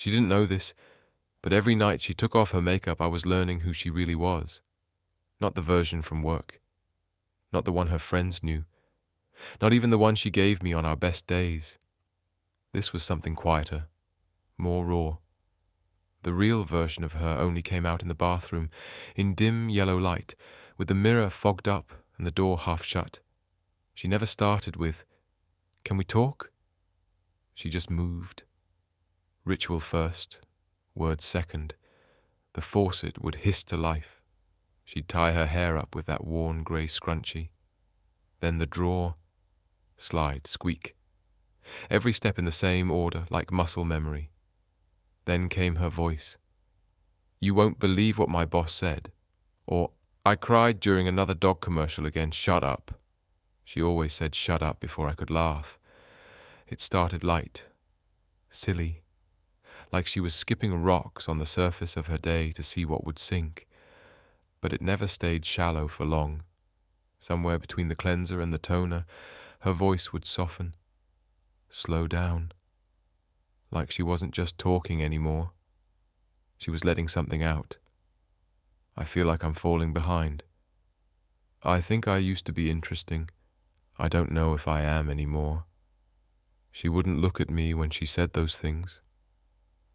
She didn't know this, but every night she took off her makeup, I was learning who she really was. Not the version from work. Not the one her friends knew. Not even the one she gave me on our best days. This was something quieter, more raw. The real version of her only came out in the bathroom, in dim yellow light, with the mirror fogged up and the door half shut. She never started with, "Can we talk?" She just moved. Ritual first, words second. The faucet would hiss to life. She'd tie her hair up with that worn grey scrunchie. Then the drawer, slide, squeak. Every step in the same order, like muscle memory. Then came her voice. "You won't believe what my boss said." Or, "I cried during another dog commercial again, shut up." She always said shut up before I could laugh. It started light, silly, like she was skipping rocks on the surface of her day to see what would sink. But it never stayed shallow for long. Somewhere between the cleanser and the toner, her voice would soften, slow down, like she wasn't just talking anymore. She was letting something out. I feel like I'm falling behind. I think I used to be interesting. I don't know if I am anymore. She wouldn't look at me when she said those things.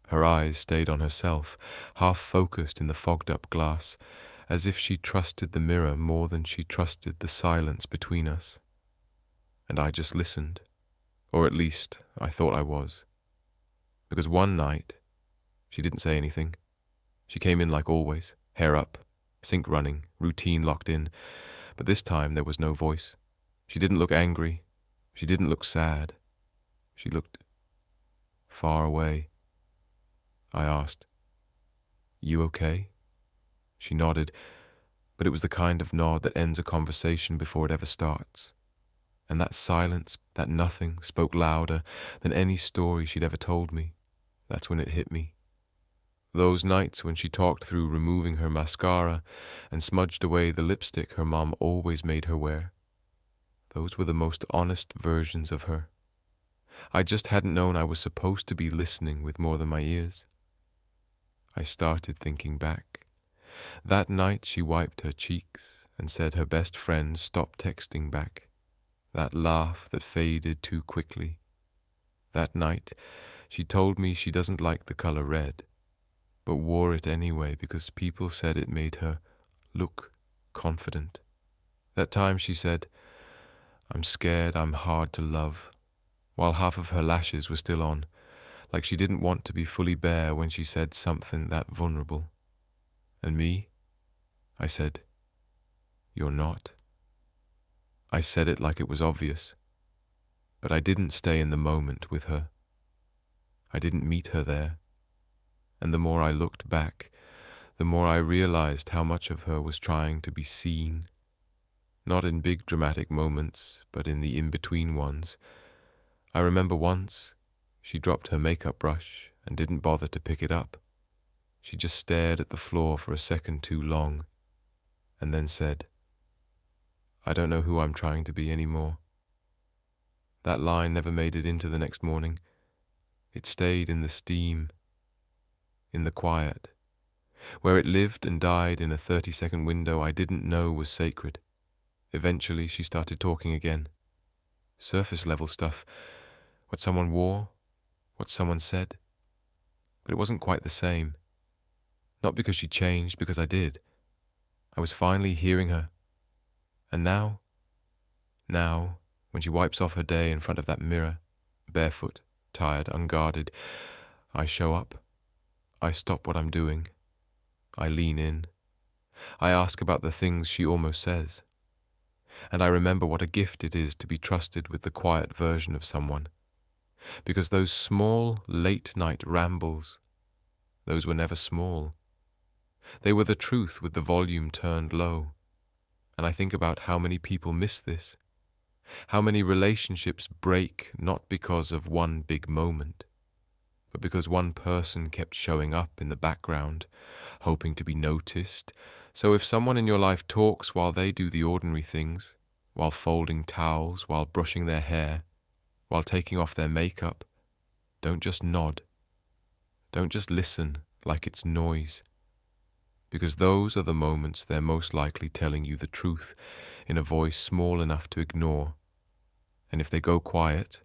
Her eyes stayed on herself, half focused in the fogged-up glass, as if she trusted the mirror more than she trusted the silence between us. And I just listened, or at least I thought I was. Because one night, she didn't say anything. She came in like always, hair up, sink running, routine locked in, but this time there was no voice. She didn't look angry. She didn't look sad. She looked far away. I asked, "You okay?" She nodded, but it was the kind of nod that ends a conversation before it ever starts. And that silence, that nothing, spoke louder than any story she'd ever told me. That's when it hit me. Those nights when she talked through removing her mascara and smudged away the lipstick her mom always made her wear. Those were the most honest versions of her. I just hadn't known I was supposed to be listening with more than my ears. I started thinking back. That night she wiped her cheeks and said her best friend stopped texting back. That laugh that faded too quickly. That night she told me she doesn't like the color red, but wore it anyway because people said it made her look confident. That time she said, "I'm scared I'm hard to love," while half of her lashes were still on, like she didn't want to be fully bare when she said something that vulnerable. And me? I said, "You're not." I said it like it was obvious, but I didn't stay in the moment with her. I didn't meet her there. And the more I looked back, the more I realized how much of her was trying to be seen. Not in big dramatic moments, but in the in-between ones. I remember once, she dropped her makeup brush and didn't bother to pick it up. She just stared at the floor for a second too long, and then said, "I don't know who I'm trying to be anymore." That line never made it into the next morning. It stayed in the steam, in the quiet, where it lived and died in a 30-second window I didn't know was sacred. Eventually she started talking again. Surface-level stuff, what someone wore, what someone said. But it wasn't quite the same. Not because she changed, because I did. I was finally hearing her. And now, when she wipes off her day in front of that mirror, barefoot, tired, unguarded, I show up. I stop what I'm doing. I lean in. I ask about the things she almost says. And I remember what a gift it is to be trusted with the quiet version of someone. Because those small, late-night rambles, those were never small. They were the truth with the volume turned low. And I think about how many people miss this. How many relationships break not because of one big moment, but because one person kept showing up in the background, hoping to be noticed. So if someone in your life talks while they do the ordinary things, while folding towels, while brushing their hair, while taking off their makeup, don't just nod. Don't just listen like it's noise, because those are the moments they're most likely telling you the truth in a voice small enough to ignore. And if they go quiet,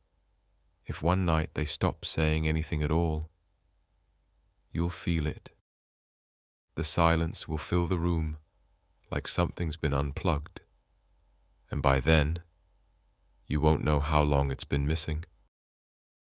if one night they stop saying anything at all, you'll feel it. The silence will fill the room like something's been unplugged, and by then, you won't know how long it's been missing.